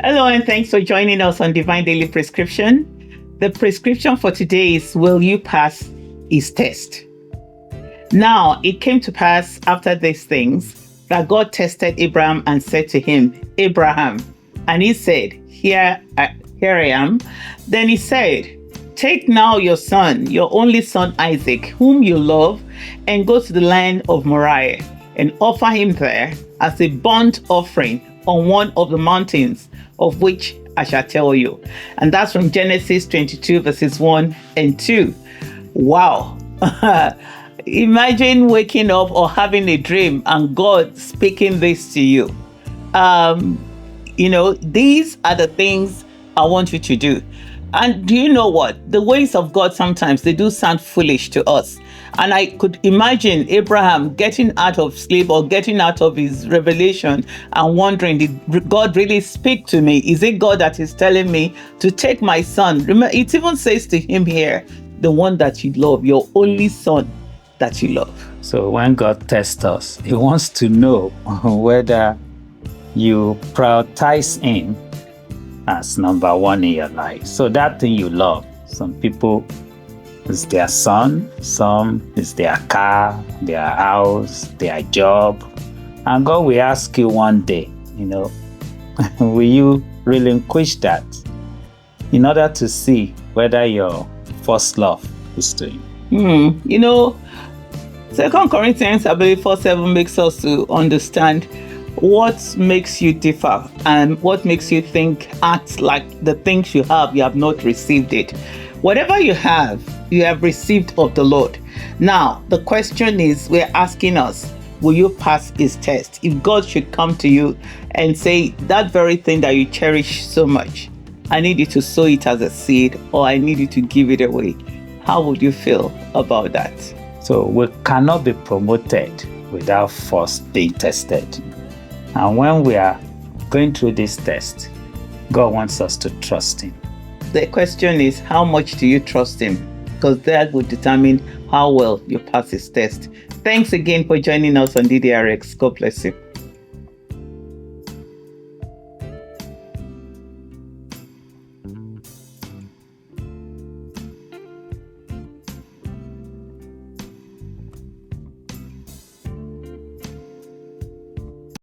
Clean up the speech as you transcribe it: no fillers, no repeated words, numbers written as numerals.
Hello, and thanks for joining us on Divine Daily Prescription. The prescription for today is, will you pass his test? Now, it came to pass after these things that God tested Abraham and said to him, Abraham. And he said, Here I am. Then he said, take now your son, your only son Isaac, whom you love, and go to the land of Moriah, and offer him there as a burnt offering on one of the mountains of which I shall tell you. And that's from Genesis 22, verses 1 and 2. Wow. Imagine waking up or having a dream and God speaking this to you. These are the things I want you to do. And do you know what? The ways of God sometimes, they do sound foolish to us. And I could imagine Abraham getting out of sleep or getting out of his revelation and wondering, did God really speak to me? Is it God that is telling me to take my son? Remember, it even says to him here, the one that you love, your only son that you love. So when God tests us, he wants to know whether you prioritize him as number one in your life. So that thing you love, some people, it's their son, some is their car, their house, their job. And God will ask you one day, will you relinquish that in order to see whether your first love is to him? 2 Corinthians, I believe 4:7 makes us to understand what makes you differ and what makes you act like the things you have not received it. Whatever you have received of the Lord. Now, the question is, we're asking us, will you pass his test? If God should come to you and say, that very thing that you cherish so much, I need you to sow it as a seed, or I need you to give it away, how would you feel about that? So we cannot be promoted without first being tested. And when we are going through this test, God wants us to trust him. The question is, how much do you trust him? Because that will determine how well you pass his test. Thanks again for joining us on DDRx. God bless you.